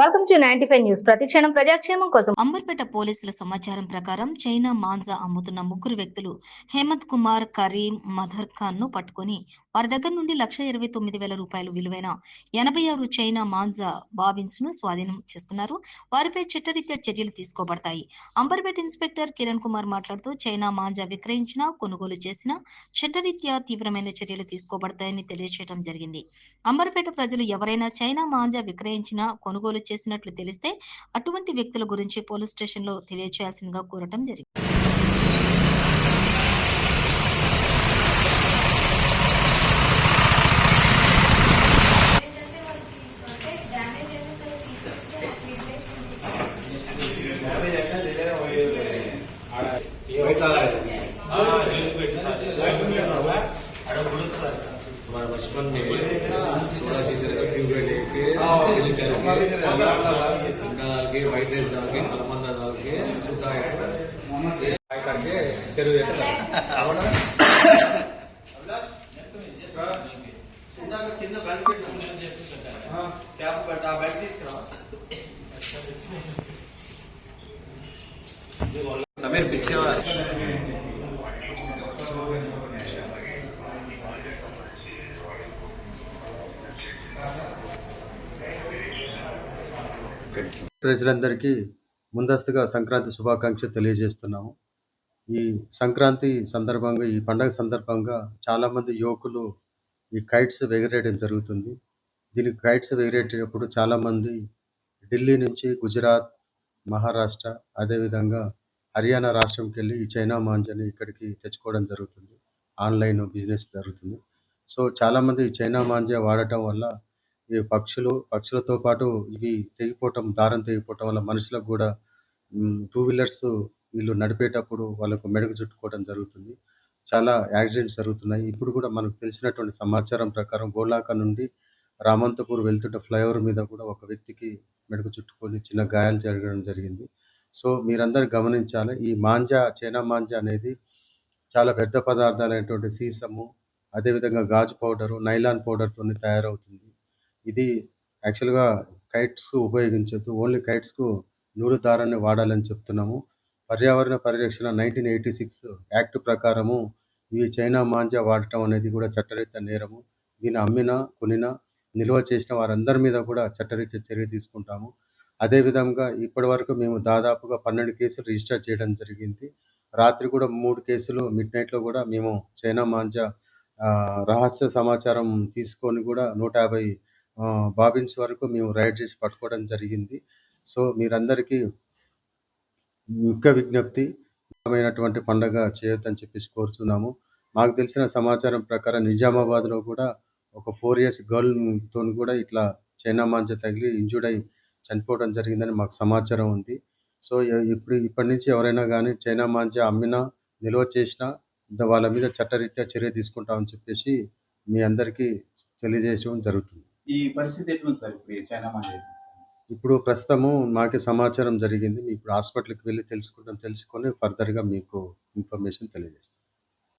Welcome to 95 news. ప్రతిక్షణం ప్రజాక్షేమం కోసం. అంబర్పేట పోలీసుల సమాచారం ప్రకారం చైనా మాంజా అమ్ముతున్న ముగ్గురు వ్యక్తులు హేమంత్ కుమార్, కరీం, మదర్ ఖాన్ ను పట్టుకుని వారి దగ్గర నుండి 1,29,000 రూపాయలు విలువైన 86 చైనా మాంజా బాబిన్స్ ను స్వాధీనం చేసుకున్నారు. వారిపై చట్టరీత్యా చర్యలు తీసుకోబడతాయి. అంబర్పేట ఇన్స్పెక్టర్ కిరణ్ కుమార్ మాట్లాడుతూ చైనా మాంజా విక్రయించినా, కొనుగోలు చేసినా చట్టరీత్యా తీవ్రమైన చర్యలు తీసుకోబడతాయని తెలియజేయడం జరిగింది. అంబర్పేట ప్రజలు ఎవరైనా చైనా మాంజా విక్రయించినా, కొనుగోలు చేసినట్లు తెలిస్తే అటువంటి వ్యక్తుల గురించి పోలీస్ స్టేషన్ లో తెలియజేయాల్సిందిగా కోరటం జరిగింది. हमारा बचपन में 16 शीशे का ट्यूबवेल लेके डाल के व्हाइट राइस डाल के कलमंदा डाल के सूखा करके तेरू కింద బ్యాగ్ పెట్టా క్యాప్ పెట్టా బ్యాగ్ తీసుకురా समीर पीछे ప్రజలందరికీ ముందస్తుగా సంక్రాంతి శుభాకాంక్షలు తెలియజేస్తున్నాము. ఈ సంక్రాంతి సందర్భంగా, ఈ పండగ సందర్భంగా చాలామంది యువకులు ఈ కైట్స్ ఎగరేయడం జరుగుతుంది. దీనికి కైట్స్ ఎగరేటప్పుడు చాలామంది ఢిల్లీ నుంచి గుజరాత్, మహారాష్ట్ర, అదేవిధంగా హర్యానా రాష్ట్రంకి వెళ్ళి ఈ చైనా మాంజాని ఇక్కడికి తెచ్చుకోవడం జరుగుతుంది. ఆన్లైన్ బిజినెస్ జరుగుతుంది. సో చాలామంది ఈ చైనా మాంజా వాడటం వల్ల ఈ పక్షులతో పాటు ఇవి తెగిపోవటం, దారం తెగిపోవటం వల్ల మనుషులకు కూడా టూ వీలర్స్ వీళ్ళు నడిపేటప్పుడు వాళ్ళకు మెడకు చుట్టుకోవడం జరుగుతుంది. చాలా యాక్సిడెంట్స్ జరుగుతున్నాయి. ఇప్పుడు కూడా మనకు తెలిసినటువంటి సమాచారం ప్రకారం గోలాక నుండి రామంతపూర్ వెళ్తుంటే ఫ్లైఓవర్ మీద కూడా ఒక వ్యక్తికి మెడకు చుట్టుకొని చిన్న గాయాలు జరగడం జరిగింది. సో మీరందరూ గమనించాలి, ఈ మాంజా, చైనా మాంజా అనేది చాలా పెద్ద పదార్థాలైనటువంటి సీసము, అదేవిధంగా గాజు పౌడరు, నైలాన్ పౌడర్తో తయారవుతుంది. ఇది యాక్చువల్గా కైట్స్కు ఉపయోగించొద్దు. ఓన్లీ కైట్స్కు నూలు దారాన్ని వాడాలని చెప్తున్నాము. పర్యావరణ పరిరక్షణ 1986 యాక్ట్ ప్రకారము ఇవి చైనా మాంజా వాడటం అనేది కూడా చట్టరీత్యా నేరము. దీన్ని అమ్మినా, కొనినా, నిల్వ చేసిన వారందరి మీద కూడా చట్టరీత్యా చర్య తీసుకుంటాము. అదేవిధంగా ఇప్పటి వరకు మేము దాదాపుగా 12 కేసులు రిజిస్టర్ చేయడం జరిగింది. రాత్రి కూడా 3 కేసులు మిడ్నైట్లో కూడా మేము చైనా మాంజా రహస్య సమాచారం తీసుకొని కూడా 150 బాబిన్స్ వరకు మేము రైడ్ చేసి పట్టుకోవడం జరిగింది. సో మీరందరికీ ముఖ్య విజ్ఞప్తి, ముఖ్యమైనటువంటి పండగ చేయొద్దని చెప్పేసి కోరుతున్నాము. మాకు తెలిసిన సమాచారం ప్రకారం నిజామాబాద్లో కూడా ఒక 4 years గర్ల్తో కూడా ఇట్లా చైనా మాంజా తగిలి ఇంజూర్డ్ అయి చనిపోవడం జరిగిందని మాకు సమాచారం ఉంది. సో ఇప్పటి నుంచి ఎవరైనా కానీ చైనా మాంజా అమ్మినా, నిల్వ చేసినా వాళ్ళ మీద చట్టరీత్యా చర్య తీసుకుంటామని చెప్పేసి మీ అందరికీ తెలియజేయడం జరుగుతుంది. ఈ పరిస్థితి ఎట్లుంది సార్ ఇప్పుడు చైనా మాంజా? ఇప్పుడు ప్రస్తుతము మాకే సమాచారం జరిగింది. ఇప్పుడు హాస్పిటల్కి వెళ్ళి తెలుసుకొని ఫర్దర్గా మీకు ఇన్ఫర్మేషన్ తెలియజేస్తాం.